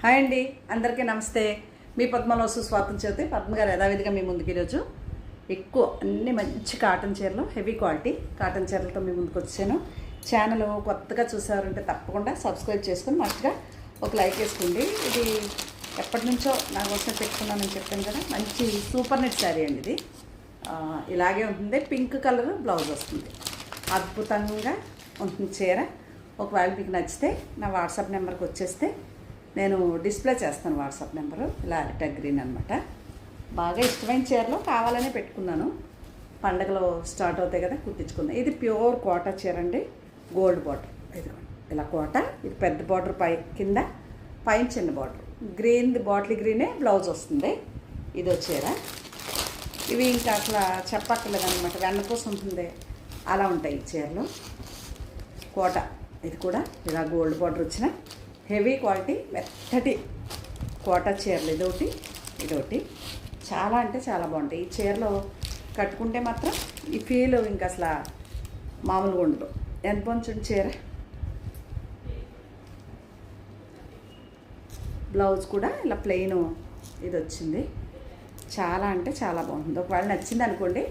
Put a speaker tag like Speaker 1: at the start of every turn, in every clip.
Speaker 1: Hi అండి, అందరికీ నమస్తే. మీ పద్మలో సుస్వాగతం చెబితే పద్మ గారు యథావిధిగా మీ ముందుకు ఈరోజు ఎక్కువ అన్ని మంచి కాటన్ చీరలు, హెవీ క్వాలిటీ కాటన్ చీరలతో మీ ముందుకు వచ్చాను. ఛానల్ కొత్తగా చూసారంటే తప్పకుండా సబ్స్క్రైబ్ చేసుకుని మస్ట్గా ఒక లైక్ వేసుకోండి. ఇది ఎప్పటి నుంచో నా కోసం పెట్టుకున్నానని చెప్పాను కదా, మంచి సూపర్ నెట్ శారీ అండి. ఇది ఇలాగే ఉంటుంది, పింక్ కలర్ బ్లౌజ్ వస్తుంది, అద్భుతంగా ఉంటుంది చీర. ఒకవేళ మీకు నచ్చితే నా వాట్సాప్ నెంబర్కి వచ్చేస్తే నేను డిస్ప్లే చేస్తాను. వాట్సాప్ నెంబరు ఇలా అరిటా గ్రీన్ అనమాట. బాగా ఇష్టమైన చీరలో కావాలనే పెట్టుకున్నాను. పండగలో స్టార్ట్ అవుతాయి కదా, కుట్టించుకున్నాను. ఇది ప్యూర్ కోటా చీర అండి, గోల్డ్ బార్డర్. ఇదిగోండి ఇలా కోటా, ఇది పెద్ద బార్డర్ కింద పైన చిన్న బార్డర్, గ్రీన్ బాటిల్ గ్రీనే బ్లౌజ్ వస్తుంది. ఇదో చీర. ఇవి ఇంకా అసలు చెప్పక్కర్లేదు అనమాట, వెన్నకోసం ఉంటుంది అలా ఉంటాయి ఈ చీరలు. కోట ఇది కూడా ఇలా గోల్డ్ బార్డర్ వచ్చిన హెవీ క్వాలిటీ మెత్తటి కోటా చీరలు. ఇదొకటి చాలా అంటే చాలా బాగుంటాయి. ఈ చీరలో కట్టుకుంటే మాత్రం ఈ ఫీల్ ఇంకా అసలు మామూలుగా ఉండదు. ఎంత బాగుంటుంది చీర. బ్లౌజ్ కూడా ఇలా ప్లెయిన్ ఇది వచ్చింది. చాలా అంటే చాలా బాగుంటుంది. ఒకవేళ నచ్చింది అనుకోండి,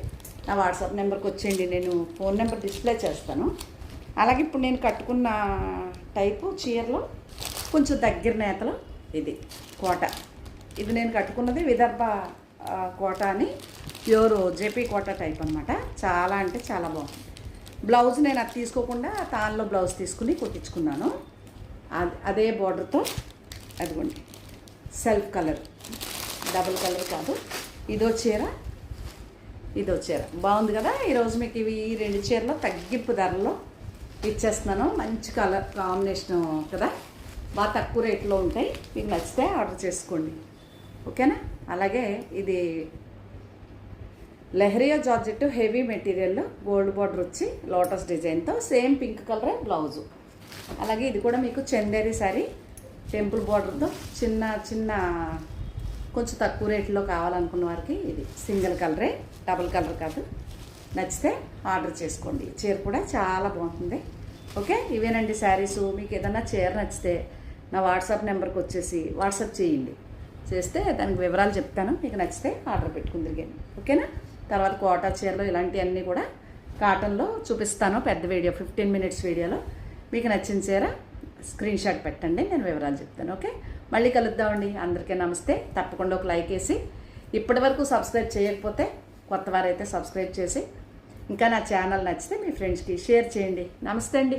Speaker 1: నా వాట్సాప్ నెంబర్కి వచ్చేయండి, నేను ఫోన్ నెంబర్ డిస్ప్లే చేస్తాను. అలాగే ఇప్పుడు నేను కట్టుకున్న టైపు చీరలో కొంచెం దగ్గర నేతలు. ఇది కోట, ఇది నేను కట్టుకున్నది విదర్భ కోట అని, ప్యూర్ జేపీ కోట టైప్ అనమాట. చాలా అంటే చాలా బాగుంది. బ్లౌజ్ నేను అది తీసుకోకుండా తాన్లో బ్లౌజ్ తీసుకుని కుట్టించుకున్నాను. అదే బార్డర్తో అదిగోండి సెల్ఫ్ కలర్, డబుల్ కలర్ కాదు. ఇదో చీర బాగుంది కదా. ఈరోజు మీకు ఇవి ఈ రెండు చీరలో తగ్గింపు ధరలో ఇచ్చేస్తున్నాను. మంచి కలర్ కాంబినేషన్ కదా, బాగా తక్కువ రేట్లో ఉంటాయి. మీకు నచ్చితే ఆర్డర్ చేసుకోండి, ఓకేనా. అలాగే ఇది leheriya georgette heavy material, gold border వచ్చి లోటస్ డిజైన్తో సేమ్ పింక్ కలరే బ్లౌజు. అలాగే ఇది కూడా మీకు చందేరి శారీ, టెంపుల్ బార్డర్తో చిన్న కొంచెం తక్కువ రేట్లో కావాలనుకున్న వారికి ఇది సింగిల్ కలరే, డబుల్ కలర్ కాదు. నచ్చితే ఆర్డర్ చేసుకోండి. చీర కూడా చాలా బాగుంటుంది. ఓకే, ఇవేనండి శారీసు. మీకు ఏదైనా చీర నచ్చితే నా వాట్సాప్ నెంబర్కి వచ్చేసి వాట్సాప్ చేయండి. చేస్తే దానికి వివరాలు చెప్తాను. మీకు నచ్చితే ఆర్డర్ పెట్టుకుందిరిగాను, ఓకేనా. తర్వాత కోటా చీరలు ఇలాంటివన్నీ కూడా కాటన్లో చూపిస్తాను, పెద్ద వీడియో 15 minutes వీడియోలో. మీకు నచ్చిన చీర స్క్రీన్ షాట్ పెట్టండి, నేను వివరాలు చెప్తాను. ఓకే, మళ్ళీ కలుద్దామండి. అందరికీ నమస్తే. తప్పకుండా ఒక లైక్ వేసి, ఇప్పటివరకు సబ్స్క్రైబ్ చేయకపోతే కొత్త వారైతే సబ్స్క్రైబ్ చేసి, ఇంకా నా ఛానల్ నచ్చితే మీ ఫ్రెండ్స్కి షేర్ చేయండి. నమస్తే అండి.